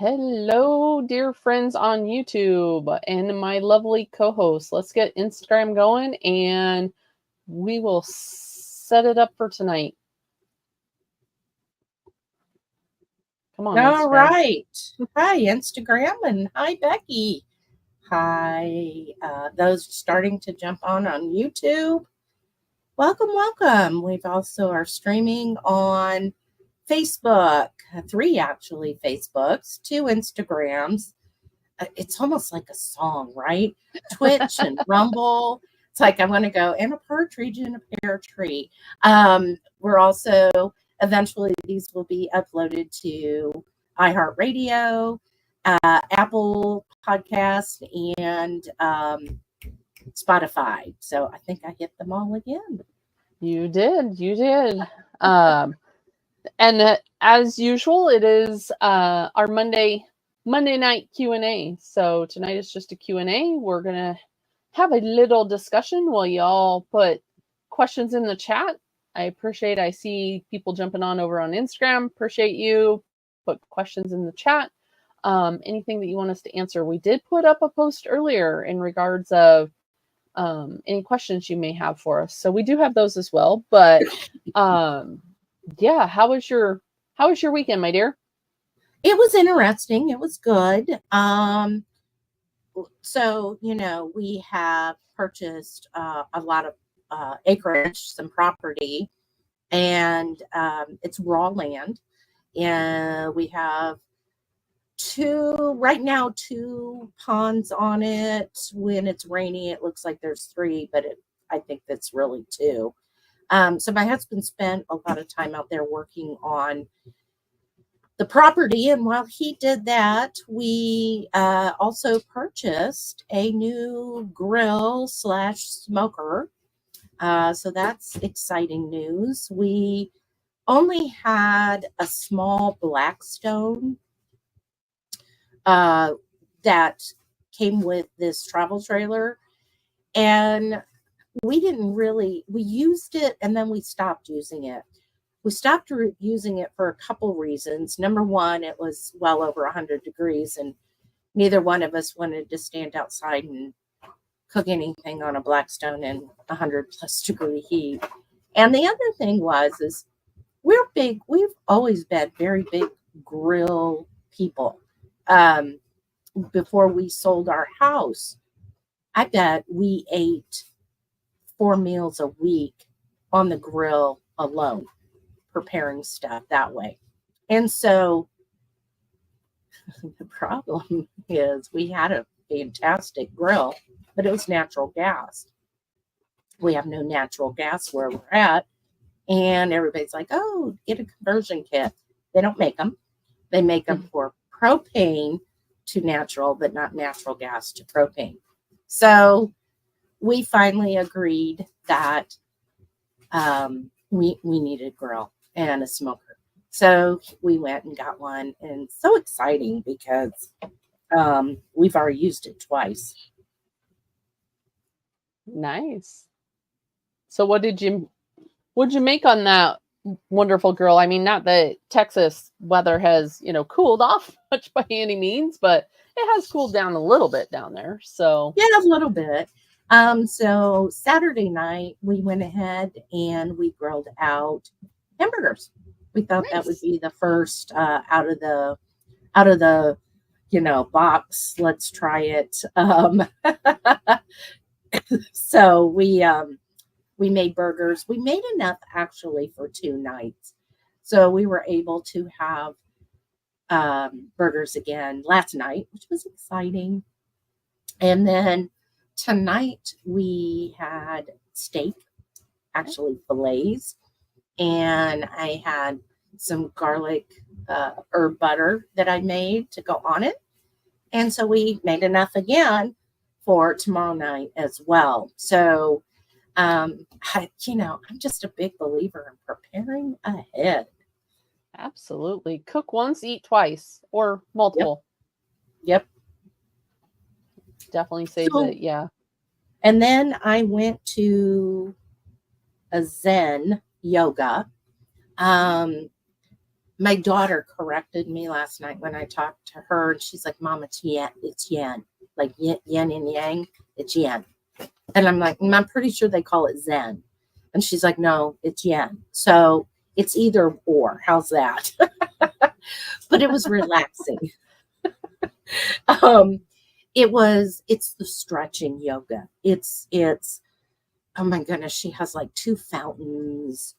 Hello, dear friends on YouTube and my lovely co-host. Let's get Instagram going and we will set it up for tonight. Come on, All Instagram. right. Hi, Instagram, and hi, Becky. Hi, those starting to jump on YouTube. Welcome. We've also are streaming on Facebook, 3 actually Facebooks, 2 Instagrams. It's almost like a song, right? Twitch and Rumble. It's like I want to go in a partridge in a pear tree. We're also eventually these will be uploaded to iHeartRadio, Apple Podcast, and Spotify. So I think I hit them all again. You did. And as usual, it is our Monday night Q&A. So tonight is just a Q&A. We're going to have a little discussion while y'all put questions in the chat. I see people jumping on over on Instagram. Appreciate you. Put questions in the chat. Anything that you want us to answer. We did put up a post earlier in regards of any questions you may have for us. So we do have those as well. But yeah, how was your weekend, my dear? It was interesting. It was good. So, we have purchased a lot of acreage, some property, and it's raw land. And we have right now, 2 ponds on it. When it's rainy, it looks like there's 3, but I think that's really 2. So my husband spent a lot of time out there working on the property, and while he did that, we also purchased a new grill / smoker. So that's exciting news. We only had a small Blackstone that came with this travel trailer, and we used it and then we stopped using it. We stopped using it for a couple reasons. Number one, it was well over 100 degrees, and neither one of us wanted to stand outside and cook anything on a Blackstone in 100+ degree heat. And the other thing is we've always been very big grill people. Before we sold our house, I bet we ate 4 meals a week on the grill alone, preparing stuff that way. And so the problem is we had a fantastic grill, but it was natural gas. We have no natural gas where we're at. And everybody's like, oh, get a conversion kit. They don't make them. They make them for propane to natural, but not natural gas to propane. So we finally agreed that we needed a grill and a smoker. So we went and got one, and it's so exciting because we've already used it twice. Nice. So what did you make on that wonderful grill? I mean, not that Texas weather has, cooled off much by any means, but it has cooled down a little bit down there. So yeah, a little bit. So Saturday night we went ahead and we grilled out hamburgers. We thought that would be the first out of the box. Let's try it. So we made burgers. We made enough actually for 2 nights, so we were able to have burgers again last night, which was exciting. And then tonight we had steak, actually fillets, and I had some garlic herb butter that I made to go on it. And so we made enough again for tomorrow night as well. So, I'm just a big believer in preparing ahead. Absolutely. Cook once, eat twice, or multiple. Yep. Definitely saves it. Yeah. And then I went to a Zen yoga. My daughter corrected me last night when I talked to her, and she's like, Mom, it's yin. Like yin and yang, it's yin. And I'm like, I'm pretty sure they call it Zen. And she's like, no, it's yin. So it's either or. How's that? But it was relaxing. It's the stretching yoga. It's oh my goodness, she has like 2 fountains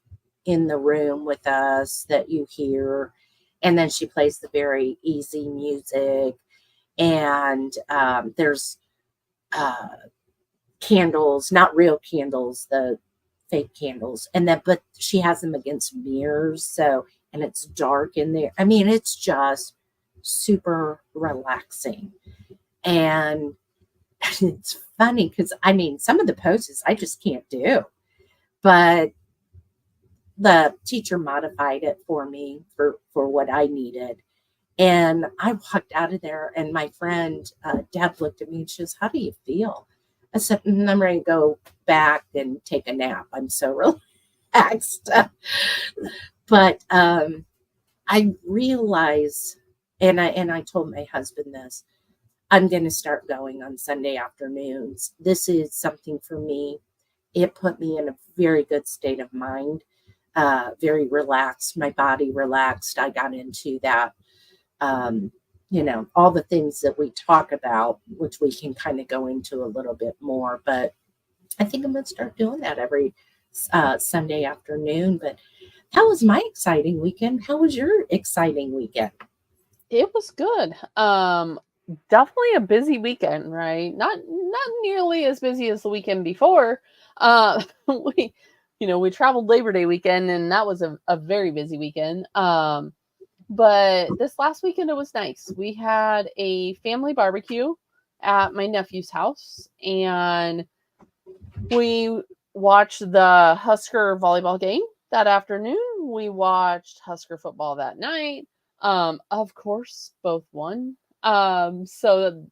in the room with us that you hear. And then she plays the very easy music. And there's candles, not real candles, the fake candles. And then, but she has them against mirrors. So, and it's dark in there. I mean, it's just super relaxing. And it's funny because, I mean, some of the poses I just can't do. But the teacher modified it for me for what I needed. And I walked out of there, and my friend, Deb, looked at me and she goes, how do you feel? I said, I'm ready to go back and take a nap. I'm so relaxed. But I realized, and I told my husband this, I'm going to start going on Sunday afternoons. This is something for me. It put me in a very good state of mind, very relaxed. My body relaxed. I got into that, all the things that we talk about, which we can kind of go into a little bit more. But I think I'm going to start doing that every Sunday afternoon. But that was my exciting weekend. How was your exciting weekend? It was good. Definitely a busy weekend, right? Not nearly as busy as the weekend before. We traveled Labor Day weekend, and that was a very busy weekend. But this last weekend, it was nice. We had a family barbecue at my nephew's house, and we watched the Husker volleyball game that afternoon. We watched Husker football that night. Of course, both won. So,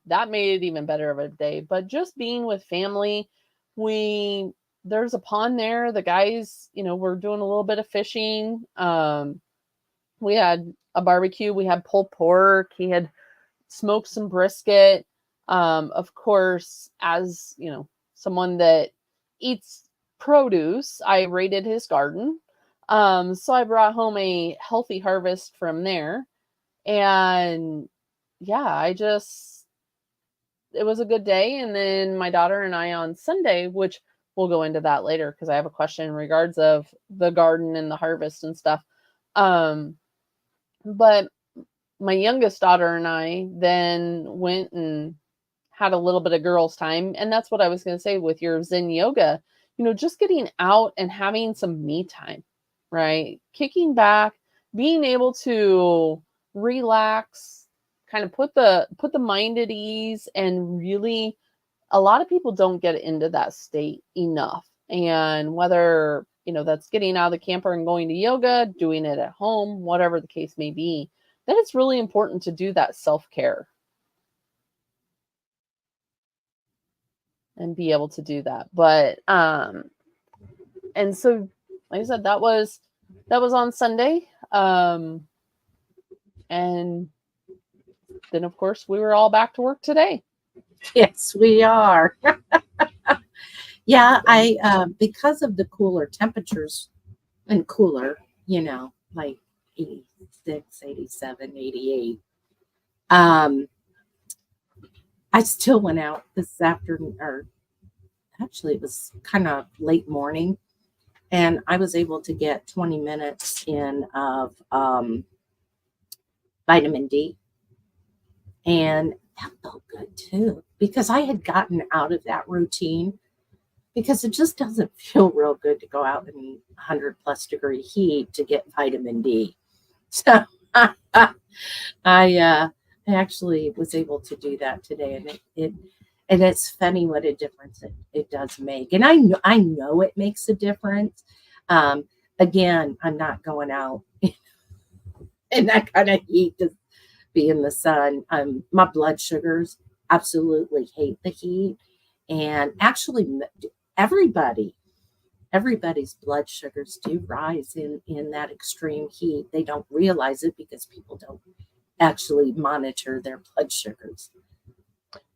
that made it even better of a day. But just being with family, there's a pond there. The guys, were doing a little bit of fishing. We had a barbecue. We had pulled pork. He had smoked some brisket. Of course, as someone that eats produce, I raided his garden. So I brought home a healthy harvest from there. And yeah, it was a good day. And then my daughter and I on Sunday, which we'll go into that later because I have a question in regards of the garden and the harvest and stuff. But my youngest daughter and I then went and had a little bit of girls' time. And that's what I was going to say with your Zen yoga, just getting out and having some me time, right? Kicking back, being able to relax, kind of put the mind at ease. And really, a lot of people don't get into that state enough. And whether that's getting out of the camper and going to yoga, doing it at home, whatever the case may be, then it's really important to do that self-care and be able to do that. But and so, like I said, that was on Sunday. And then, of course, we were all back to work today. Yes, we are. Yeah, I because of the cooler temperatures and cooler, like 86, 87, 88. I still went out this afternoon, or actually it was kind of late morning, and I was able to get 20 minutes in of vitamin D. And that felt good too, because I had gotten out of that routine. Because it just doesn't feel real good to go out in 100 plus degree heat to get vitamin D. So I actually was able to do that today, and it's funny what a difference it does make. And I know it makes a difference. Again, I'm not going out in that kind of heat to be in the sun. My blood sugars absolutely hate the heat, and actually everybody everybody's blood sugars do rise in that extreme heat. They don't realize it because people don't actually monitor their blood sugars.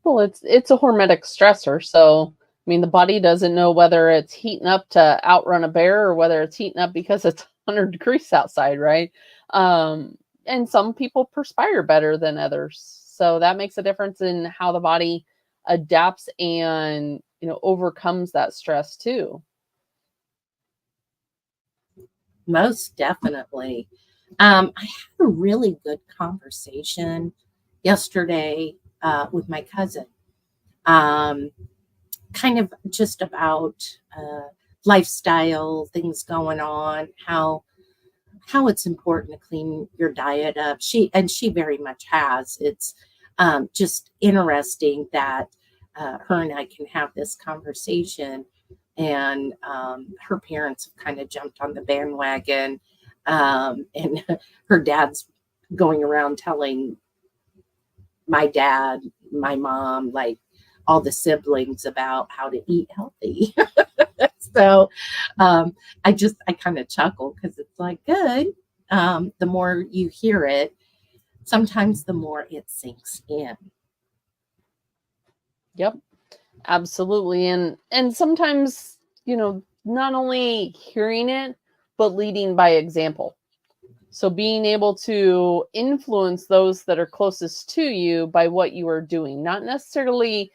Well, it's a hormetic stressor, so I mean the body doesn't know whether it's heating up to outrun a bear or whether it's heating up because it's 100 degrees outside, right? And some people perspire better than others, so that makes a difference in how the body adapts and overcomes that stress too. Most definitely. I had a really good conversation yesterday with my cousin, kind of just about lifestyle things going on, how it's important to clean your diet up. She very much has. It's just interesting that her and I can have this conversation, and her parents have kind of jumped on the bandwagon, and her dad's going around telling my dad, my mom, like all the siblings about how to eat healthy. So I kind of chuckle because it's like, good. The more you hear it, sometimes the more it sinks in. Yep, absolutely. And sometimes, not only hearing it, but leading by example. So being able to influence those that are closest to you by what you are doing, not necessarily,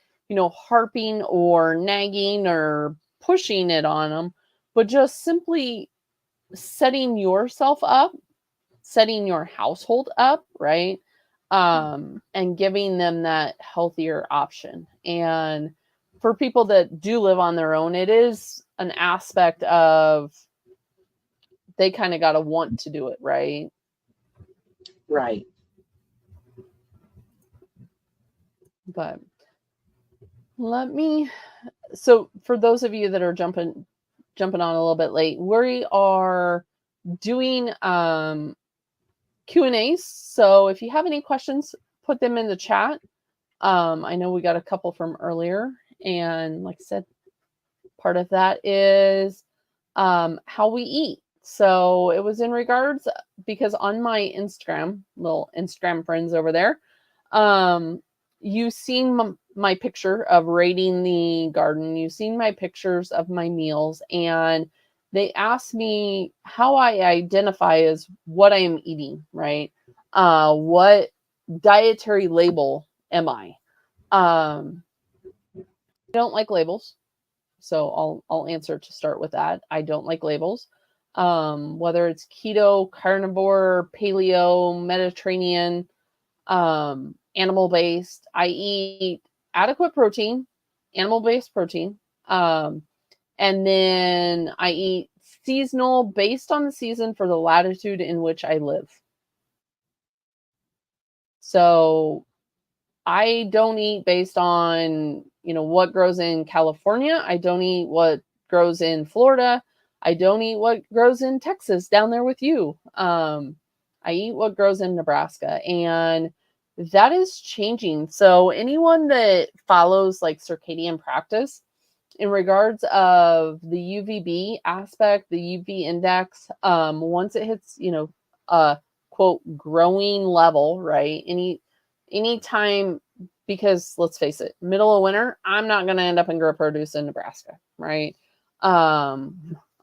harping or nagging or pushing it on them, but just simply setting yourself up, setting your household up, right? And giving them that healthier option. And for people that do live on their own, it is an aspect of they kind of got to want to do it, right? Right. But so for those of you that are jumping on a little bit late, we are doing Q&As. So if you have any questions, put them in the chat. I know we got a couple from earlier, and like I said, part of that is how we eat. So it was in regards, because on my Instagram, little Instagram friends over there, you've seen my picture of raiding the garden. You've seen my pictures of my meals, and they asked me how I identify as what I am eating, right? What dietary label am I? I don't like labels. So I'll answer to start with that. I don't like labels. Whether it's keto, carnivore, paleo, Mediterranean, animal-based, I eat adequate protein, animal-based protein. And then I eat seasonal based on the season for the latitude in which I live. So I don't eat based on, what grows in California. I don't eat what grows in Florida. I don't eat what grows in Texas down there with you. I eat what grows in Nebraska, and that is changing. So anyone that follows like circadian practice in regards of the UVB aspect, the UV index, once it hits, a quote growing level, right? Anytime, because let's face it, middle of winter, I'm not going to end up in grow produce in Nebraska, right?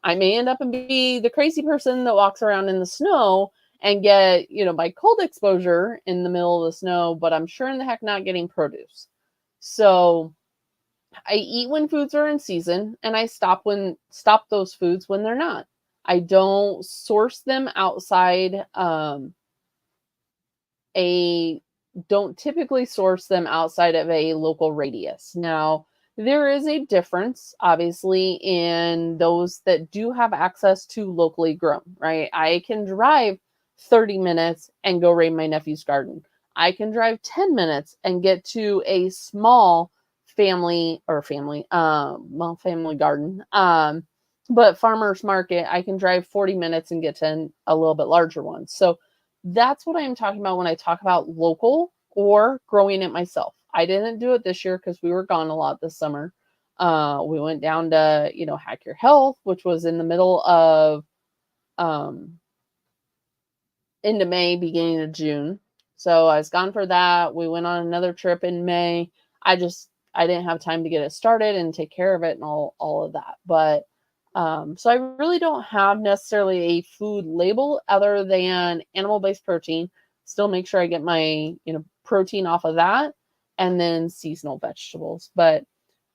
I may end up and be the crazy person that walks around in the snow and get, my cold exposure in the middle of the snow, but I'm sure in the heck not getting produce. So I eat when foods are in season, and I stop those foods when they're not. I don't source them outside. Don't typically source them outside of a local radius. Now, there is a difference, obviously, in those that do have access to locally grown, right? I can drive 30 minutes and go raid my nephew's garden. I can drive 10 minutes and get to a small family garden. But farmer's market, I can drive 40 minutes and get to a little bit larger one. So that's what I'm talking about when I talk about local or growing it myself. I didn't do it this year because we were gone a lot this summer. We went down to, Hack Your Health, which was in the middle of into May, beginning of June. So I was gone for that. We went on another trip in May. I didn't have time to get it started and take care of it and all of that. But so I really don't have necessarily a food label other than animal-based protein. Still make sure I get my, protein off of that, and then seasonal vegetables. But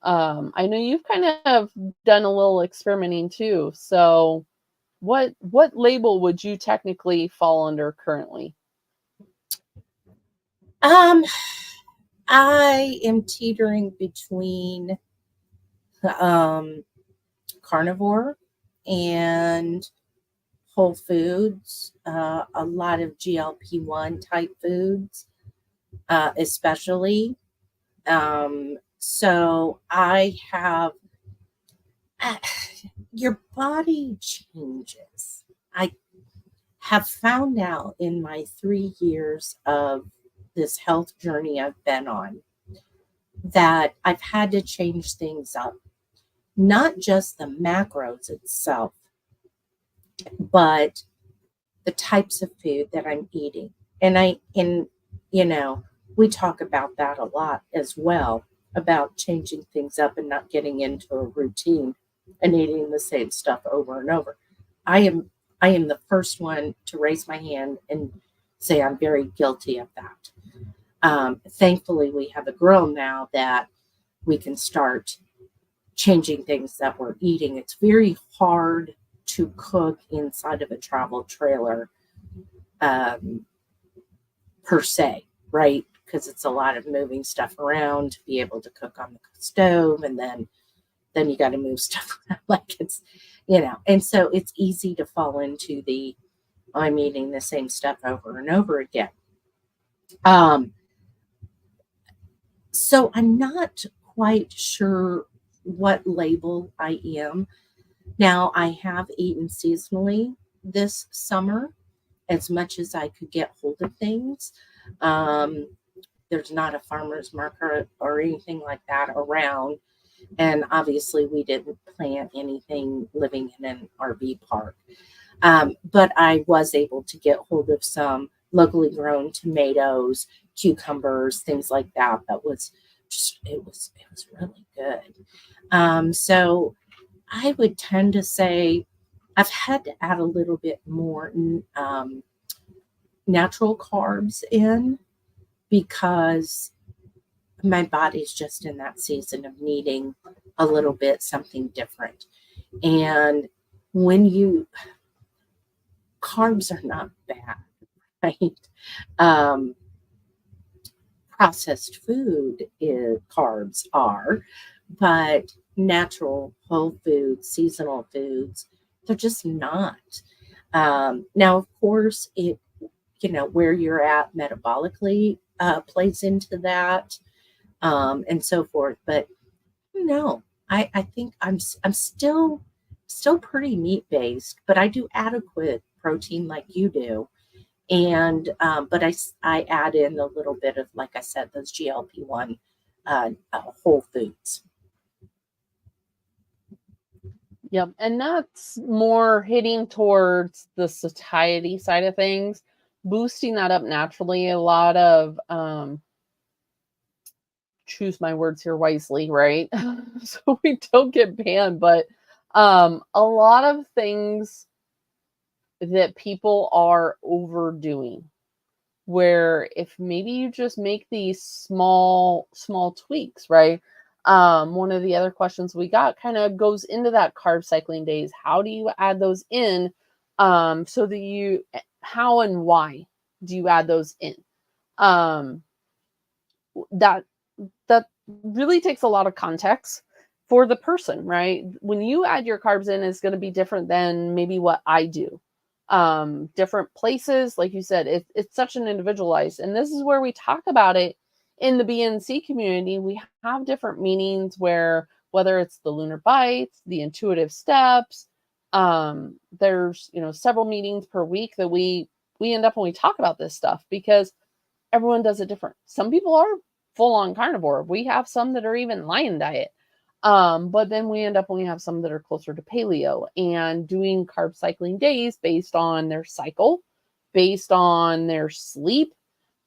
I know you've kind of done a little experimenting too. So what label would you technically fall under currently? I am teetering between carnivore and whole foods, a lot of GLP-1 type foods, especially. So I have, your body changes. I have found out in my 3 years of this health journey I've been on that I've had to change things up. Not just the macros itself, but the types of food that I'm eating. And we talk about that a lot as well, about changing things up and not getting into a routine and eating the same stuff over and over. I am the first one to raise my hand and say I'm very guilty of that. Thankfully, we have a grill now that we can start changing things that we're eating. It's very hard to cook inside of a travel trailer, per se, right? Because it's a lot of moving stuff around to be able to cook on the stove, and then you got to move stuff around like it's, and so it's easy to fall into the I'm eating the same stuff over and over again. So I'm not quite sure what label I am. Now, I have eaten seasonally this summer as much as I could get hold of things. There's not a farmer's market or anything like that around. And obviously, we didn't plant anything living in an RV park. But I was able to get hold of some locally grown tomatoes, cucumbers, things like that. That was just, it was really good. So I would tend to say I've had to add a little bit more natural carbs in, because my body's just in that season of needing a little bit something different. And carbs are not bad, right? Processed food carbs are, but natural whole foods, seasonal foods, they're just not. Now, of course, where you're at metabolically plays into that, and so forth. But no, I think I'm still pretty meat based, but I do adequate protein like you do. And but I add in a little bit of, like I said, those GLP-1 whole foods. Yep. And that's more hitting towards the satiety side of things, boosting that up naturally. A lot of, choose my words here wisely, right? So we don't get banned, but a lot of things that people are overdoing, where if maybe you just make these small tweaks, right? One of the other questions we got kind of goes into that carb cycling days. How do you add those in? So that how and why do you add those in? That really takes a lot of context for the person, right? When you add your carbs in, it's going to be different than maybe what I do. Different places, like you said, it's such an individualized, and this is where we talk about it in the BNC community. We have different meanings, where whether it's the lunar bites, the intuitive steps, there's several meetings per week that we end up when we talk about this stuff, because everyone does it different. Some people are full on carnivore. We have some that are even lion diet. But then we end up, we have some that are closer to paleo and doing carb cycling days based on their cycle, based on their sleep,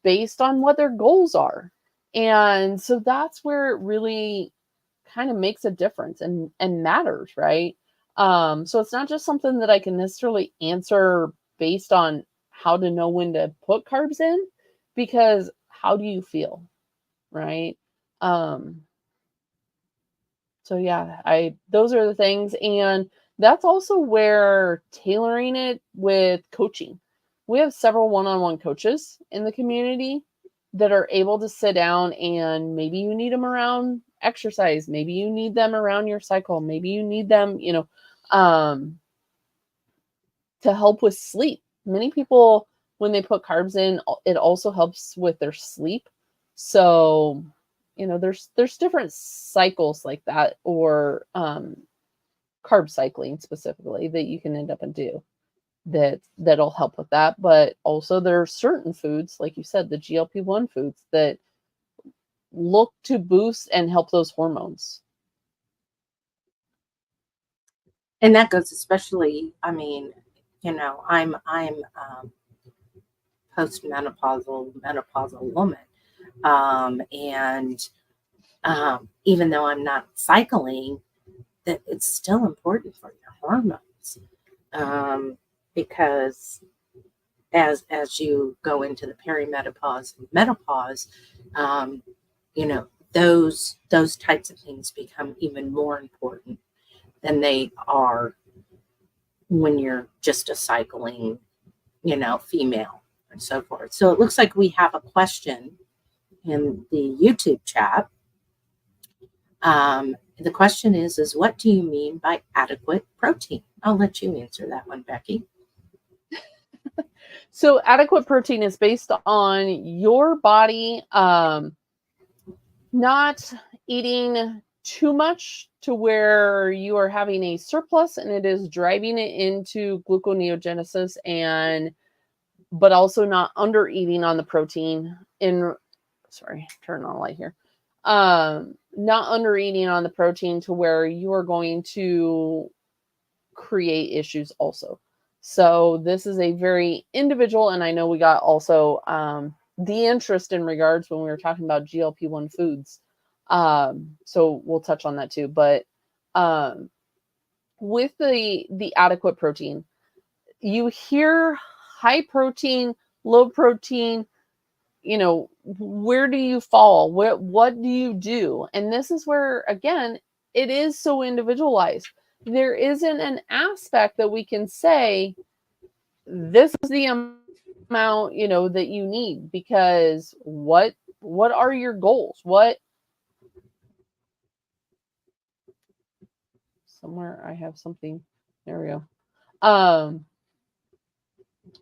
based on what their goals are. And so that's where it really kind of makes a difference and matters, right? So it's not just something that I can necessarily answer based on how to know when to put carbs in, because how do you feel, right? So yeah, those are the things. And that's also where tailoring it with coaching. We have several one-on-one coaches in the community that are able to sit down, and maybe you need them around exercise, maybe you need them around your cycle, maybe you need them, to help with sleep. Many people, when they put carbs in, it also helps with their sleep. So, there's different cycles like that, or carb cycling specifically, that you can end up and do that'll help with that. But also there are certain foods, like you said, the GLP-1 foods, that look to boost and help those hormones. And that goes especially, I'm menopausal woman. And even though I'm not cycling, that it's still important for your hormones. Because as you go into the perimenopause and menopause, those types of things become even more important than they are when you're just a cycling, female and so forth. So it looks like we have a question in the YouTube chat. The question is what do you mean by adequate protein? I'll let you answer that one, Becky. So adequate protein is based on your body not eating too much to where you are having a surplus and it is driving it into gluconeogenesis, but also not under eating on the protein turn on the light here. Not under eating on the protein to where you are going to create issues also. So this is a very individual, and I know we got also the interest in regards when we were talking about GLP-1 foods. So we'll touch on that too. But with the adequate protein, you hear high protein, low protein, where do you fall? What do you do? And this is where, again, it is so individualized. There isn't an aspect that we can say, this is the amount, that you need, because what are your goals? Somewhere I have something. There we go.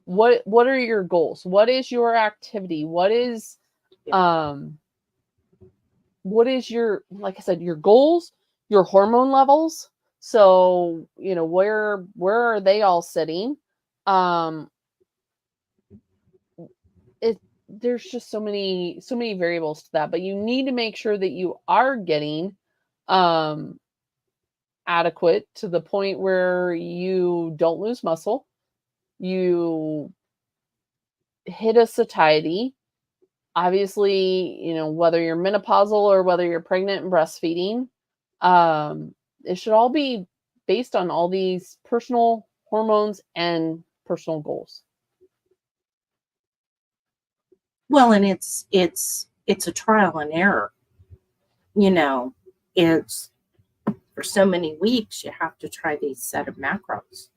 What are your goals? What is your activity? What is your, like I said, your goals, your hormone levels? So, where are they all sitting? There's just so many variables to that, but you need to make sure that you are getting adequate to the point where you don't lose muscle, you hit a satiety. Obviously, whether you're menopausal or whether you're pregnant and breastfeeding, it should all be based on all these personal hormones and personal goals. Well, and it's a trial and error. It's for so many weeks you have to try these set of macros,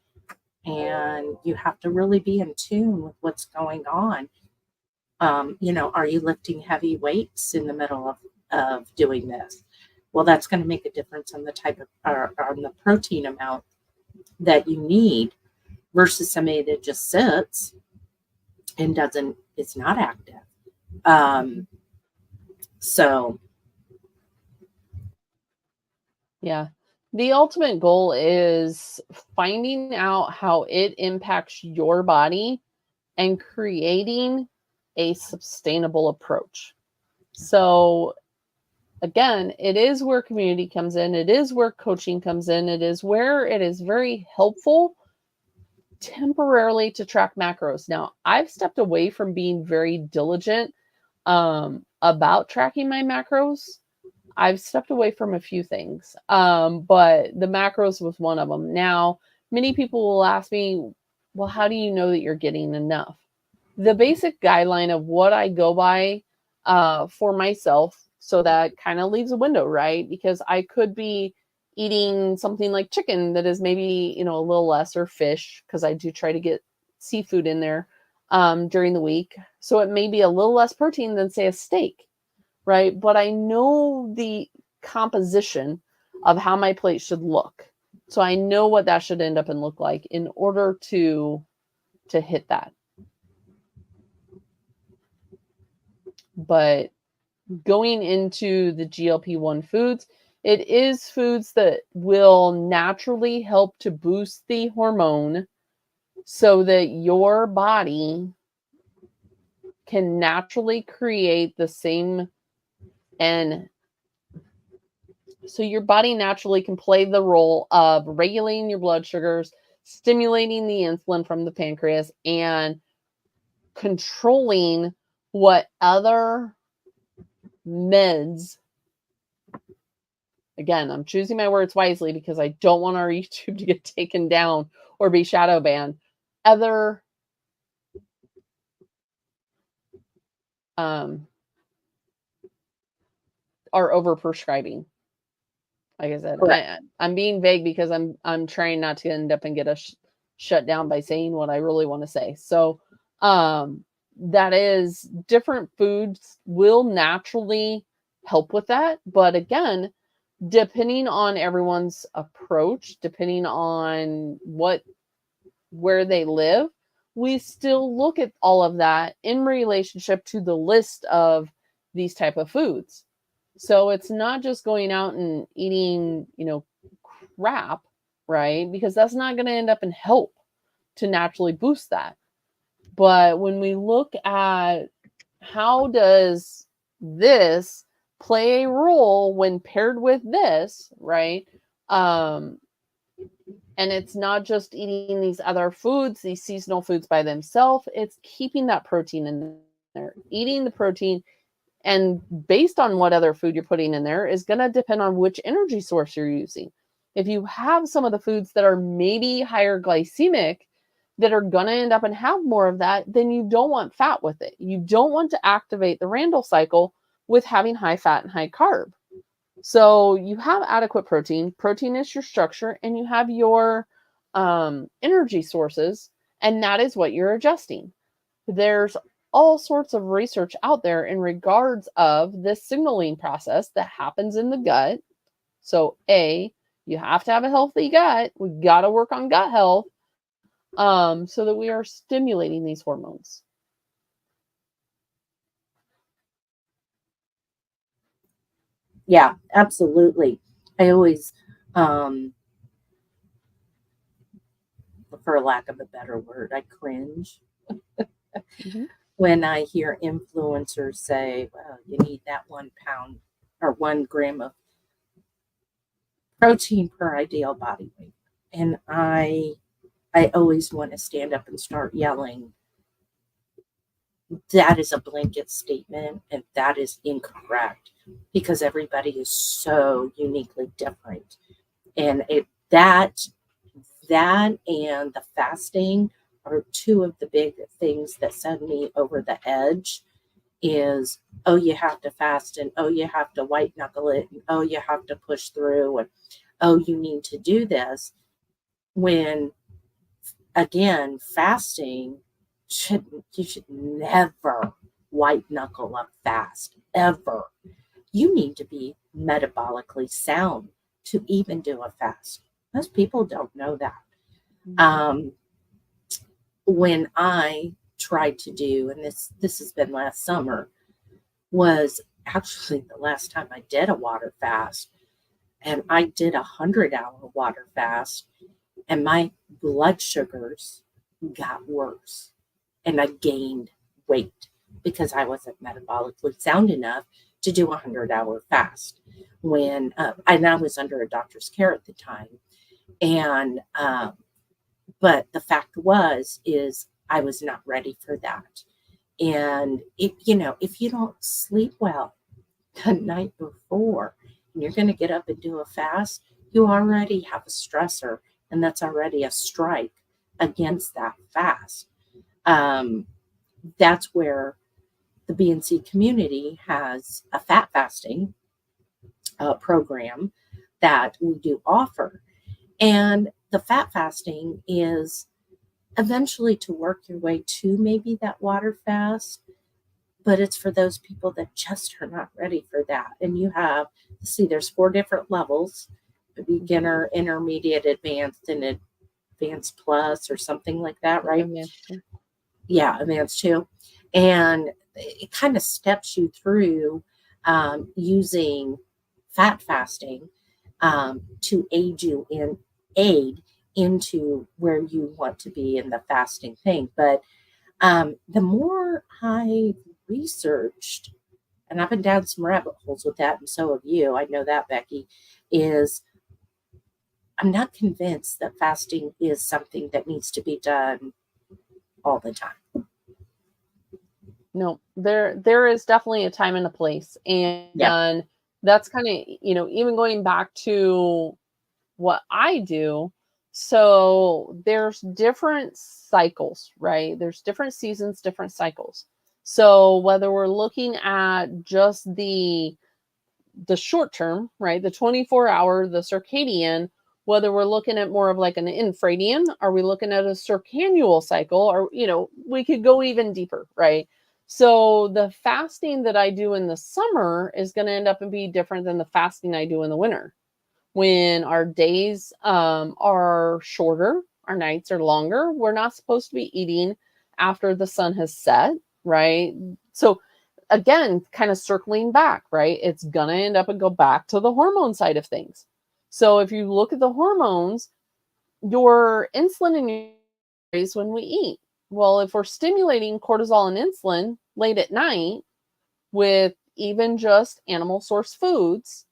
and you have to really be in tune with what's going on. Are you lifting heavy weights in the middle of doing this? Well, that's going to make a difference on the type of on the protein amount that you need versus somebody that just sits and is not active. So yeah, the ultimate goal is finding out how it impacts your body and creating a sustainable approach. So again, it is where community comes in. It is where coaching comes in. It is where it is very helpful temporarily to track macros. Now, I've stepped away from being very diligent about tracking my macros. I've stepped away from a few things, but the macros was one of them. Now, many people will ask me, well, how do you know that you're getting enough? The basic guideline of what I go by for myself, so that kind of leaves a window, right? Because I could be eating something like chicken that is maybe, a little less, or fish, because I do try to get seafood in there during the week. So it may be a little less protein than, say, a steak, right? But I know the composition of how my plate should look. So I know what that should end up and look like in order to hit that. But going into the GLP-1 foods, it is foods that will naturally help to boost the hormone so that your body can naturally create the same, and so your body naturally can play the role of regulating your blood sugars, stimulating the insulin from the pancreas, and controlling what other meds. Again, I'm choosing my words wisely because I don't want our YouTube to get taken down or be shadow banned. Other are overprescribing. Like I said, I'm being vague because I'm trying not to end up and get us shut down by saying what I really want to say. So that is, different foods will naturally help with that. But again, depending on everyone's approach, depending on where they live, we still look at all of that in relationship to the list of these type of foods. So it's not just going out and eating, crap, right? Because that's not going to end up and help to naturally boost that. But when we look at how does this play a role when paired with this, right? And it's not just eating these other foods, these seasonal foods by themselves. It's keeping that protein in there, eating the protein. And based on what other food you're putting in there is going to depend on which energy source you're using. If you have some of the foods that are maybe higher glycemic, that are going to end up and have more of that, then you don't want fat with it. You don't want to activate the Randle cycle with having high fat and high carb. So you have adequate protein. Protein is your structure, and you have your energy sources, and that is what you're adjusting. There's all sorts of research out there in regards of this signaling process that happens in the gut. So you have to have a healthy gut. We got to work on gut health so that we are stimulating these hormones. Yeah, absolutely. I always, for lack of a better word, I cringe when I hear influencers say, well, you need that 1 pound or 1 gram of protein per ideal body weight. And I always want to stand up and start yelling, that is a blanket statement, and that is incorrect, because everybody is so uniquely different. And that and the fasting are two of the big things that send me over the edge. Is, oh, you have to fast, and oh, you have to white knuckle it, and oh, you have to push through, and oh, you need to do this. When, again, fasting, you should never white knuckle up fast, ever. You need to be metabolically sound to even do a fast. Most people don't know that. When I tried to do, and this has been last summer, was actually the last time I did a water fast, and I did 100-hour water fast, and my blood sugars got worse, and I gained weight because I wasn't metabolically sound enough to do a 100-hour fast when and I was under a doctor's care at the time. And but the fact is I was not ready for that. And if you don't sleep well the night before and you're going to get up and do a fast, you already have a stressor, and that's already a strike against that fast. That's where the BNC community has a fat fasting program that we do offer. And the fat fasting is eventually to work your way to maybe that water fast, but it's for those people that just are not ready for that. And you have, there's 4 different levels: beginner, intermediate, advanced, and advanced plus, or something like that, right? Yeah, advanced 2. And it kind of steps you through using fat fasting to aid into where you want to be in the fasting thing. But the more I researched, and I've been down some rabbit holes with that, and so have you, I know that, Becky, is I'm not convinced that fasting is something that needs to be done all the time. No, there is definitely a time and a place. And that's kind of, even going back to what I do. So there's different cycles, right? There's different seasons, different cycles. So whether we're looking at just the short term, right? The 24-hour, the circadian, whether we're looking at more of like an infradian, are we looking at a circannual cycle, or, we could go even deeper, right? So the fasting that I do in the summer is going to end up and be different than the fasting I do in the winter. When our days are shorter, our nights are longer, we're not supposed to be eating after the sun has set, right? So again, kind of circling back, right? It's going to end up and go back to the hormone side of things. So if you look at the hormones, your insulin in your body when we eat. Well, if we're stimulating cortisol and insulin late at night with even just animal source foods,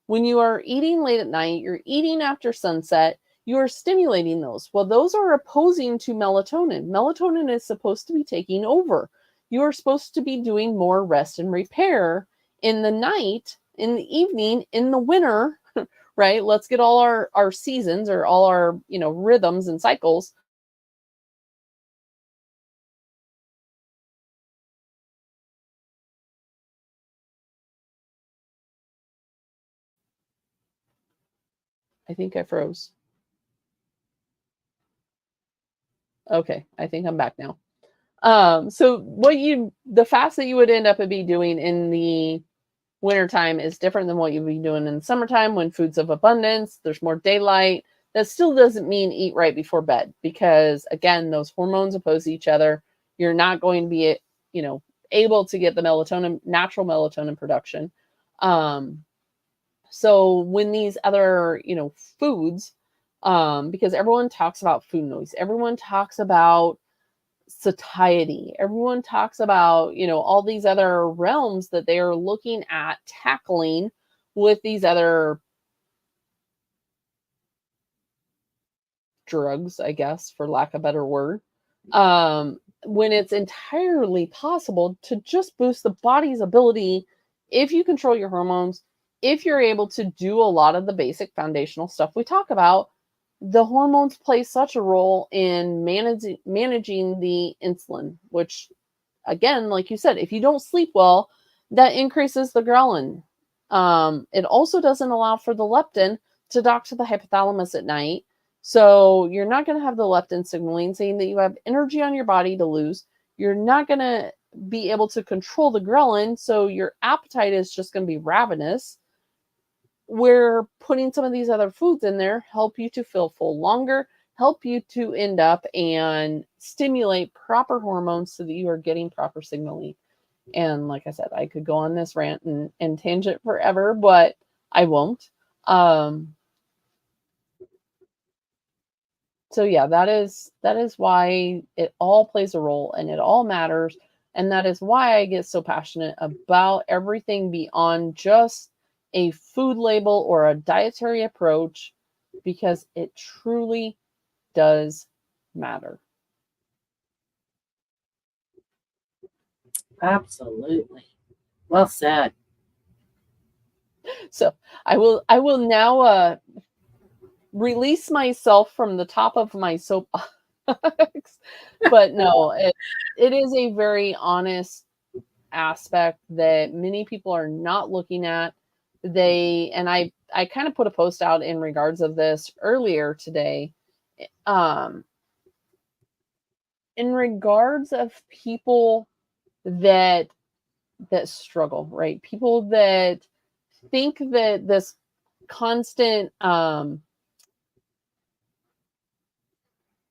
when you are eating late at night, you're eating after sunset, you are stimulating those. Well, those are opposing to melatonin. Melatonin is supposed to be taking over. You are supposed to be doing more rest and repair in the night, in the evening, in the winter, right? Let's get all our seasons, or all our, rhythms and cycles. I think I froze. Okay, I think I'm back now. So the fast that you would end up be doing in the wintertime is different than what you'd be doing in the summertime, when food's of abundance, there's more daylight. That still doesn't mean eat right before bed, because again, those hormones oppose each other. You're not going to be, able to get the natural melatonin production. So when these other, foods, because everyone talks about food noise, everyone talks about satiety, everyone talks about, all these other realms that they are looking at tackling with these other drugs, I guess, for lack of a better word, when it's entirely possible to just boost the body's ability, if you control your hormones, if you're able to do a lot of the basic foundational stuff we talk about. The hormones play such a role in managing the insulin, which, again, like you said, if you don't sleep well, that increases the ghrelin. It also doesn't allow for the leptin to dock to the hypothalamus at night. So you're not going to have the leptin signaling, saying that you have energy on your body to lose. You're not going to be able to control the ghrelin, so your appetite is just going to be ravenous. Where putting some of these other foods in there help you to feel full longer, help you to end up and stimulate proper hormones so that you are getting proper signaling. And like I said, I could go on this rant and tangent forever, but I won't. So yeah, that is why it all plays a role, and it all matters And that is why I get so passionate about everything beyond just a food label or a dietary approach, because it truly does matter. Absolutely. Well said. So I will now release myself from the top of my soapbox. But no, it is a very honest aspect that many people are not looking at. I kind of put a post out in regards of this earlier today. In regards of people that struggle, right? People that think that this constant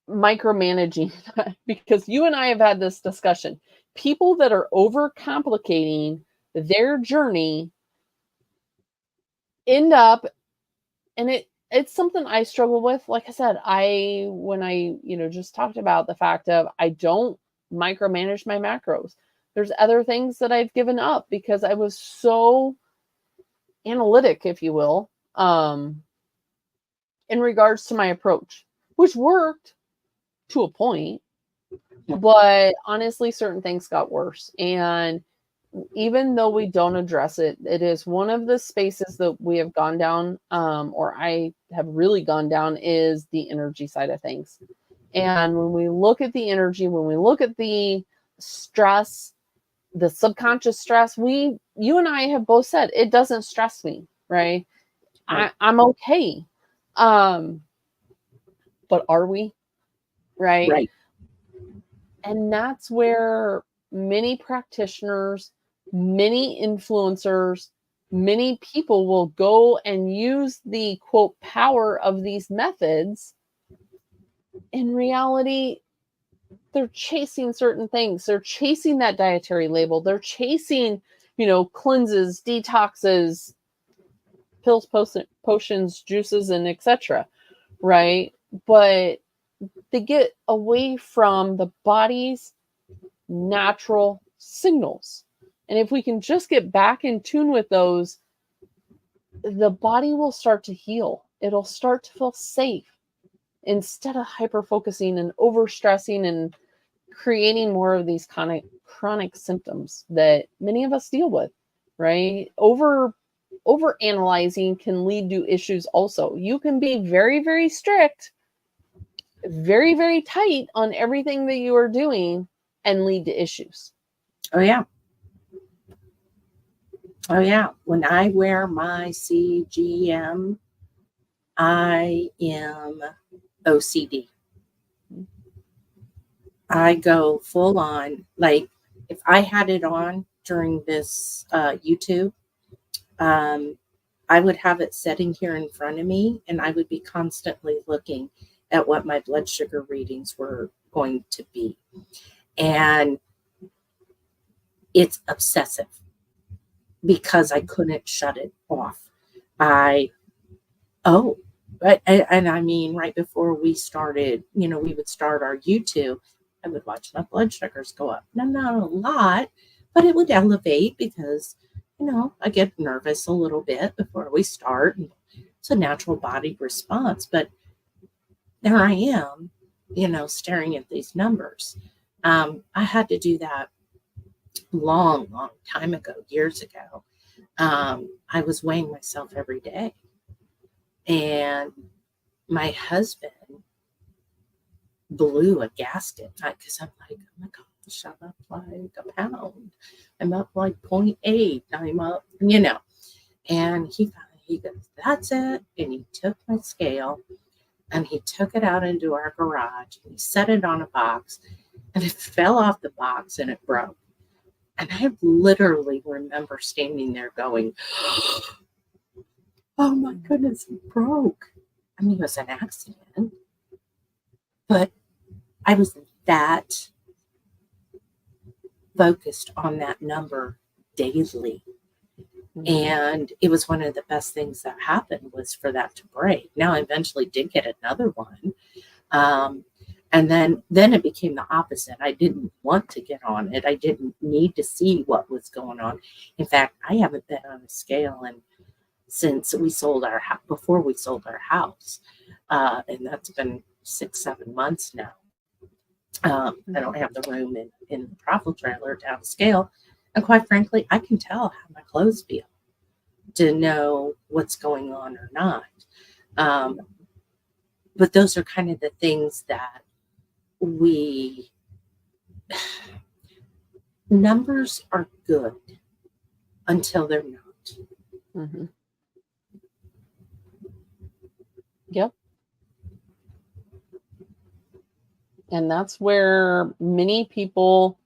micromanaging, because you and I have had this discussion, people that are overcomplicating their journey end up, and it's something I struggle with. Like I said, when I just talked about the fact of I don't micromanage my macros. There's other things that I've given up because I was so analytic, if you will, in regards to my approach, which worked to a point, but honestly, certain things got worse. And even though we don't address it, it is one of the spaces that we have gone down, or I have really gone down, is the energy side of things. And when we look at the energy, when we look at the stress, the subconscious stress, you and I have both said it doesn't stress me, right? I'm okay. But are we? Right? And that's where many practitioners, many influencers, many people will go and use the quote power of these methods. In reality, they're chasing certain things. They're chasing that dietary label. They're chasing, cleanses, detoxes, pills, potions, juices, and etc. Right? But they get away from the body's natural signals. And if we can just get back in tune with those, the body will start to heal. It'll start to feel safe instead of hyper focusing and overstressing and creating more of these chronic symptoms that many of us deal with, right? Over analyzing can lead to issues also. You can be very, very strict, very, very tight on everything that you are doing and lead to issues. Oh, yeah. When I wear my CGM, I am OCD. I go full on. Like, if I had it on during this YouTube, I would have it sitting here in front of me, and I would be constantly looking at what my blood sugar readings were going to be. And it's obsessive because I couldn't shut it off. I mean, right before we started, we would start our YouTube, I would watch my blood sugars go up. Now, not a lot, but it would elevate because, I get nervous a little bit before we start. And it's a natural body response. But there I am, staring at these numbers. I had to do that long time ago, years ago. I was weighing myself every day. And my husband blew a gasket because I'm like, oh my gosh, I'm up like a pound. I'm up like 0.8. I'm up, And he goes, that's it. And he took my scale and he took it out into our garage and he set it on a box and it fell off the box and it broke. And I literally remember standing there going, oh my goodness, it broke. I mean, it was an accident. But I was that focused on that number daily. And it was one of the best things that happened was for that to break. Now, I eventually did get another one. And then it became the opposite. I didn't want to get on it. I didn't need to see what was going on. In fact, I haven't been on a scale since we sold our house, before we sold our house. And that's been 6-7 months now. I don't have the room in the travel trailer to have a scale. And quite frankly, I can tell how my clothes feel to know what's going on or not. But those are kind of the things that numbers are good until they're not. Mm-hmm. Yep. And that's where many people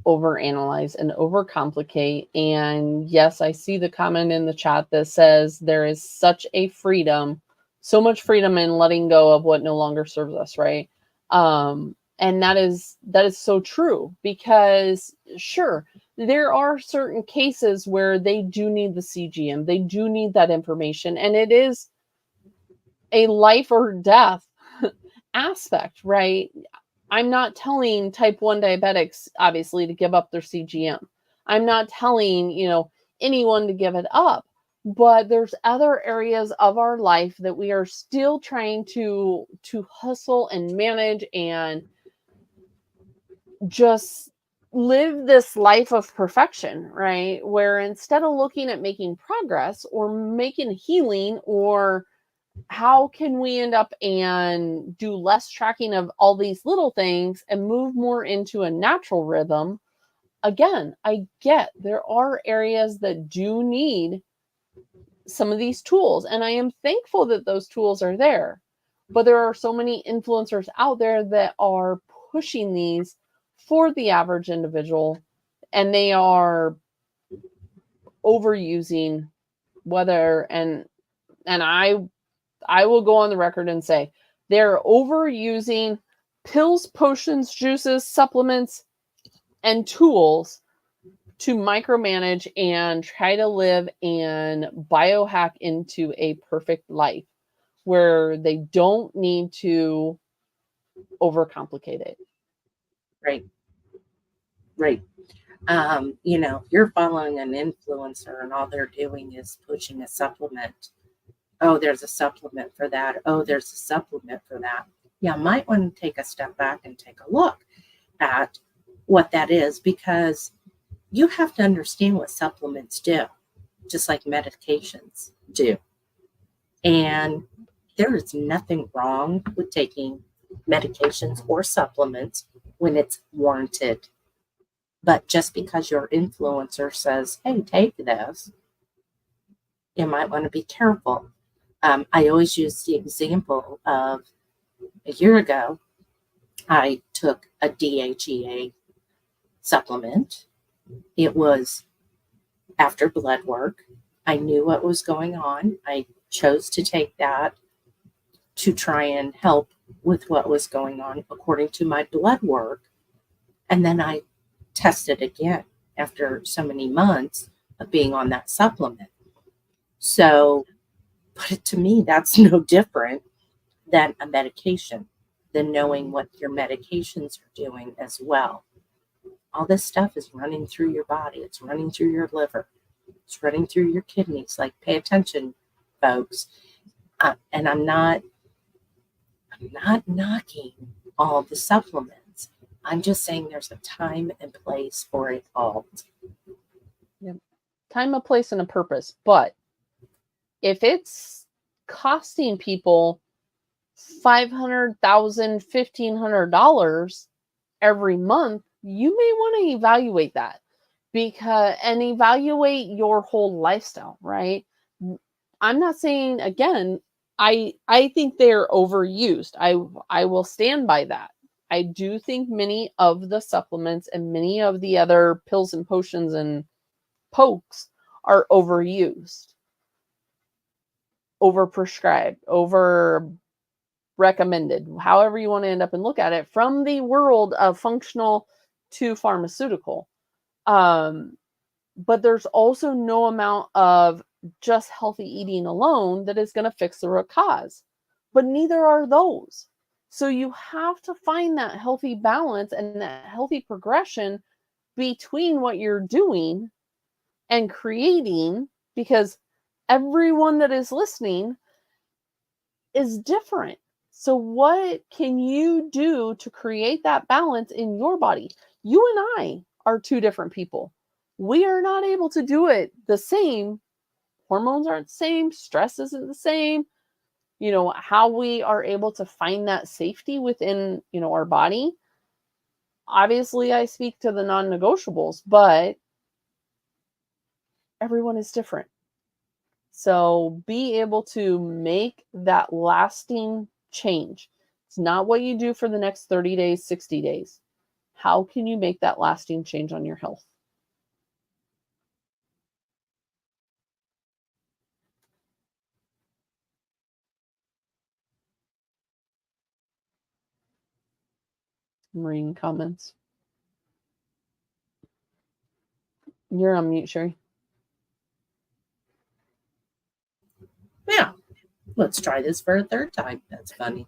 overanalyze and overcomplicate. And yes, I see the comment in the chat that says there is such a freedom, so much freedom in letting go of what no longer serves us, right? And that is so true, because sure, there are certain cases where they do need the CGM, they do need that information, and it is a life or death aspect, right? I'm not telling type 1 diabetics, obviously, to give up their CGM. I'm not telling, anyone to give it up. But there's other areas of our life that we are still trying to hustle and manage and just live this life of perfection, right? Where instead of looking at making progress or making healing, or how can we end up and do less tracking of all these little things and move more into a natural rhythm? Again, I get there are areas that do need some of these tools, and I am thankful that those tools are there. But there are so many influencers out there that are pushing these for the average individual, and they are overusing and I will go on the record and say they're overusing pills, potions, juices, supplements, and tools to micromanage and try to live and biohack into a perfect life where they don't need to overcomplicate it. Right. You're following an influencer and all they're doing is pushing a supplement. Oh, there's a supplement for that. Oh, there's a supplement for that. Yeah, might want to take a step back and take a look at what that is, because you have to understand what supplements do, just like medications do. And there is nothing wrong with taking medications or supplements when it's warranted. But just because your influencer says, hey, take this, you might want to be careful. I always use the example of a year ago, I took a DHEA supplement. It was after blood work. I knew what was going on. I chose to take that to try and help with what was going on according to my blood work. And then I tested again after so many months of being on that supplement. So, but to me, that's no different than a medication, than knowing what your medications are doing as well. All this stuff is running through your body. It's running through your liver. It's running through your kidneys. Like, pay attention, folks. And I'm not knocking all the supplements. I'm just saying there's a time and place for it all. Yep. Time, a place, and a purpose. But if it's costing people $500,000, $1,500 every month, you may want to evaluate that and evaluate your whole lifestyle, right? I'm not saying, again, I think they're overused. I will stand by that. I do think many of the supplements and many of the other pills and potions and pokes are overused, overprescribed, over recommended, however you want to end up and look at it, from the world of functional to pharmaceutical. But there's also no amount of just healthy eating alone that is going to fix the root cause. But neither are those. So you have to find that healthy balance and that healthy progression between what you're doing and creating, because everyone that is listening is different. So what can you do to create that balance in your body? You and I are two different people. We are not able to do it the same. Hormones aren't the same, stress isn't the same. How we are able to find that safety within, our body. Obviously, I speak to the non-negotiables, but everyone is different. So be able to make that lasting change. It's not what you do for the next 30 days, 60 days. How can you make that lasting change on your health? Marine comments. You're on mute, Sherry. Yeah, let's try this for a third time. That's funny.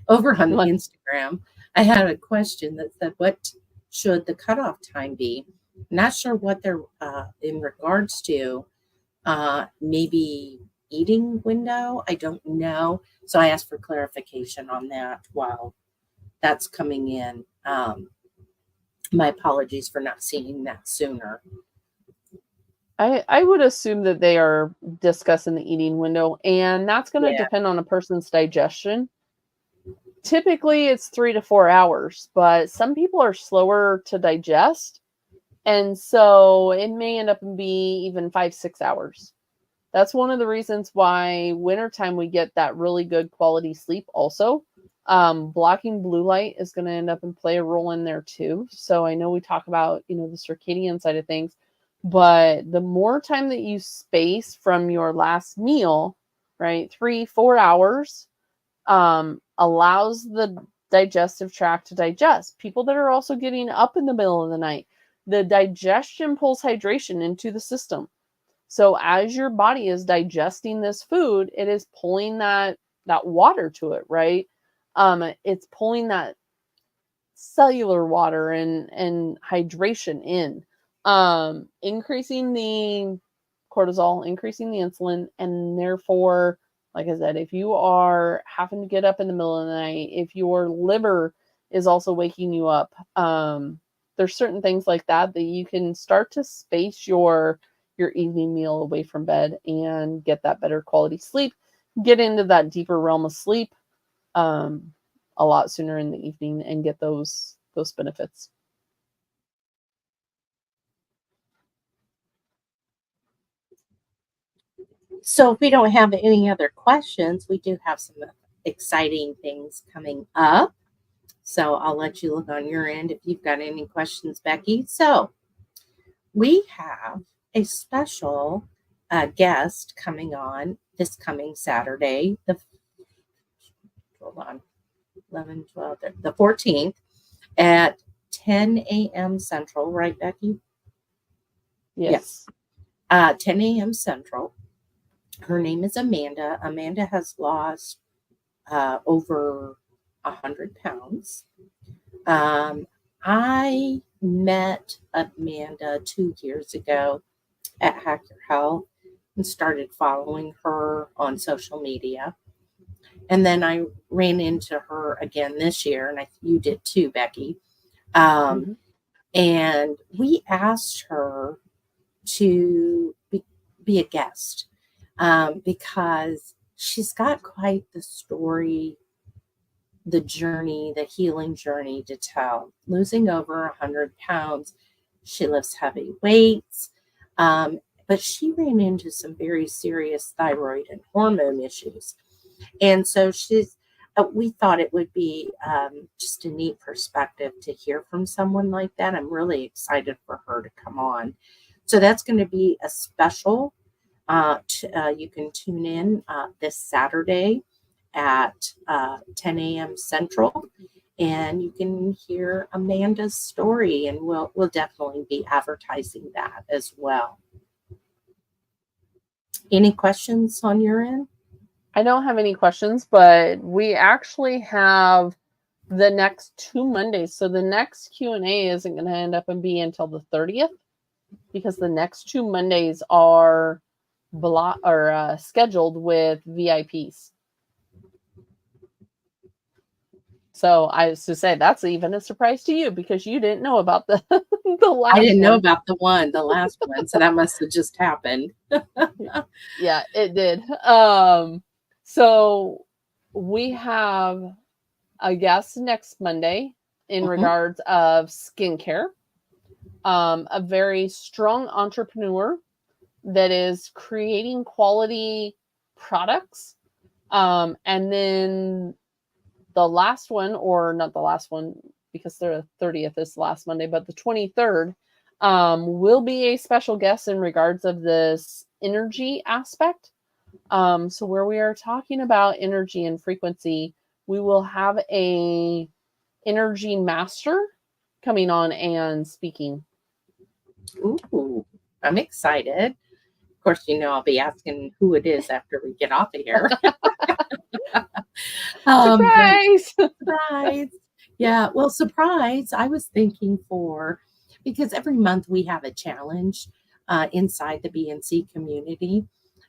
Over on Instagram, I had a question that said, what should the cutoff time be? Not sure what they're in regards to. Maybe eating window. I don't know. So I asked for clarification on that while that's coming in. My apologies for not seeing that sooner. I would assume that they are discussing the eating window, and that's going to depend on a person's digestion. Typically, it's 3 to 4 hours, but some people are slower to digest, and so it may end up being even 5-6 hours. That's one of the reasons why wintertime we get that really good quality sleep also. Blocking blue light is going to end up and play a role in there too. So I know we talk about, the circadian side of things, but the more time that you space from your last meal, right, 3-4 hours, allows the digestive tract to digest. People that are also getting up in the middle of the night, the digestion pulls hydration into the system. So as your body is digesting this food, it is pulling that water to it, right? It's pulling that cellular water and hydration in, increasing the cortisol, increasing the insulin, and therefore, like I said, if you are having to get up in the middle of the night, if your liver is also waking you up, there's certain things like that you can start to space your evening meal away from bed and get that better quality sleep, get into that deeper realm of sleep a lot sooner in the evening and get those benefits. So if we don't have any other questions, we do have some exciting things coming up. So I'll let you look on your end if you've got any questions, Becky. So we have a special guest coming on this coming Saturday, the 14th at 10 a.m. Central, right, Becky? Yes. 10 a.m. Central. Her name is Amanda. Amanda has lost over 100 pounds. I met Amanda 2 years ago at Hack Your Health and started following her on social media. And then I ran into her again this year, and you did too, Becky. And we asked her to be a guest because she's got quite the story, the journey, the healing journey to tell. Losing over 100 pounds, she lifts heavy weights, but she ran into some very serious thyroid and hormone issues. And so we thought it would be just a neat perspective to hear from someone like that. I'm really excited for her to come on. So that's going to be a special. You can tune in this Saturday at 10 a.m. Central, and you can hear Amanda's story, and we'll definitely be advertising that as well. Any questions on your end? I don't have any questions, but we actually have the next 2 Mondays. So the next Q&A isn't going to end up and be until the 30th, because the next 2 Mondays are scheduled with VIPs. So I was to say that's even a surprise to you, because you didn't know about the last I didn't know one. about the last one, so that must have just happened. Yeah, it did. So we have a guest next Monday in regards of skincare. A very strong entrepreneur that is creating quality products. And then the last one, or not the last one, because the 30th is last Monday, but the 23rd will be a special guest in regards of this energy aspect. So where we are talking about energy and frequency, we will have a energy master coming on and speaking. Ooh, I'm excited. Of course, I'll be asking who it is after we get off of here. Surprise! Surprise. Yeah, well, surprise. I was thinking because every month we have a challenge inside the BNC community.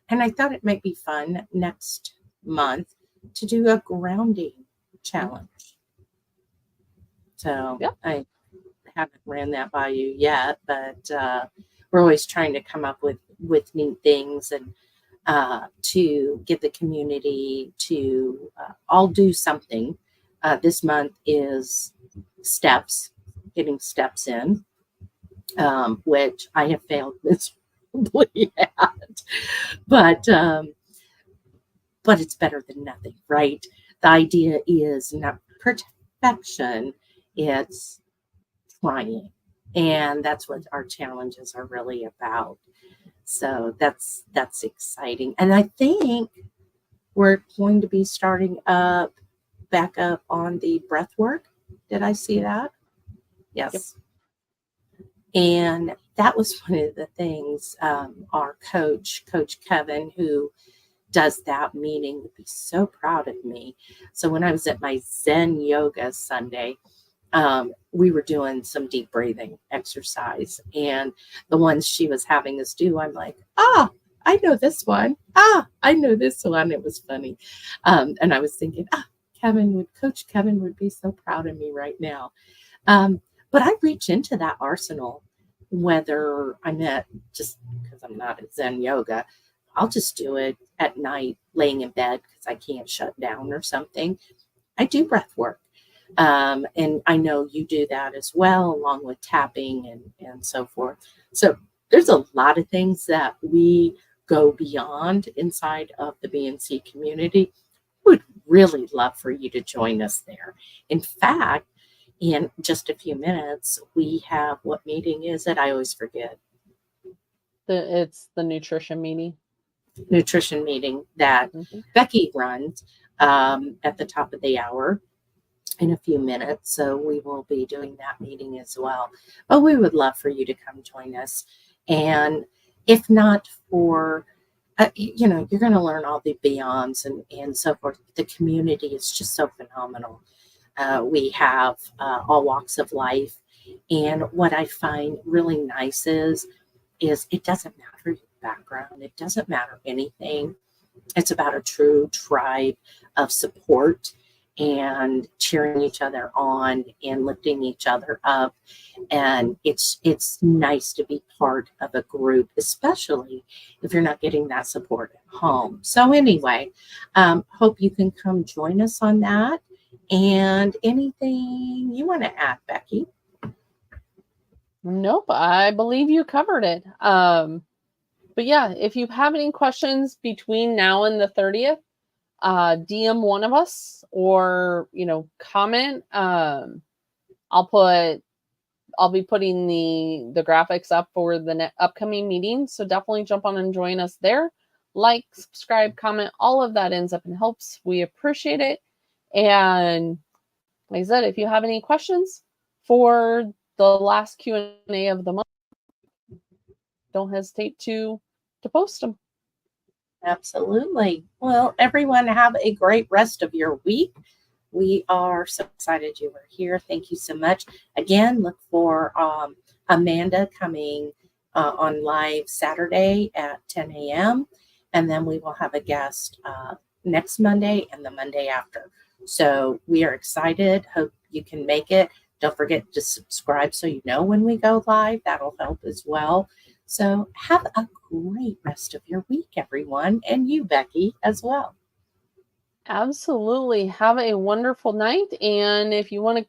And I thought it might be fun next month to do a grounding challenge. So Yep. I haven't ran that by you yet, but we're always trying to come up with neat things and to get the community to all do something. This month is getting steps in, which I have failed miserably at. But it's better than nothing, right? The idea is not perfection, it's trying. And that's what our challenges are really about. So that's exciting. And I think we're going to be starting back up on the breath work. Did I see that? Yes. Yep. And that was one of the things our Coach Kevin, who does that meeting, would be so proud of me. So when I was at my Zen yoga Sunday, we were doing some deep breathing exercise, and the ones she was having us do, I'm like, I know this one. I know this one. It was funny. And I was thinking, Coach Kevin would be so proud of me right now. But I reach into that arsenal, whether I'm just because I'm not at Zen yoga, I'll just do it at night, laying in bed because I can't shut down or something. I do breath work. And I know you do that as well, along with tapping and so forth. So there's a lot of things that we go beyond inside of the BNC community. Would really love for you to join us there. In fact, in just a few minutes, we have, what meeting is it? I always forget. It's the nutrition meeting that Becky runs at the top of the hour in a few minutes. So we will be doing that meeting as well. But we would love for you to come join us. And if not for, you're going to learn all the beyonds and so forth. The community is just so phenomenal. We have all walks of life. And what I find really nice is it doesn't matter your background. It doesn't matter anything. It's about a true tribe of support and cheering each other on and lifting each other up. And it's nice to be part of a group, especially if you're not getting that support at home. So anyway, hope you can come join us on that. And anything you want to add, Becky? Nope, I believe you covered it. But yeah, if you have any questions between now and the 30th, DM one of us, or comment. I'll be putting the graphics up for the upcoming meeting, so definitely jump on and join us there. Like, subscribe, comment, all of that ends up and helps. We appreciate it. And like I said, if you have any questions for the last Q&A of the month, don't hesitate to post them. Absolutely. Well, everyone, have a great rest of your week. We are so excited you were here. Thank you so much. Again, look for Amanda coming on live Saturday at 10 a.m. And then we will have a guest next Monday and the Monday after. So we are excited. Hope you can make it. Don't forget to subscribe so you know when we go live. That'll help as well. So have a great rest of your week, everyone. And you, Becky, as well. Absolutely. Have a wonderful night. And if you want to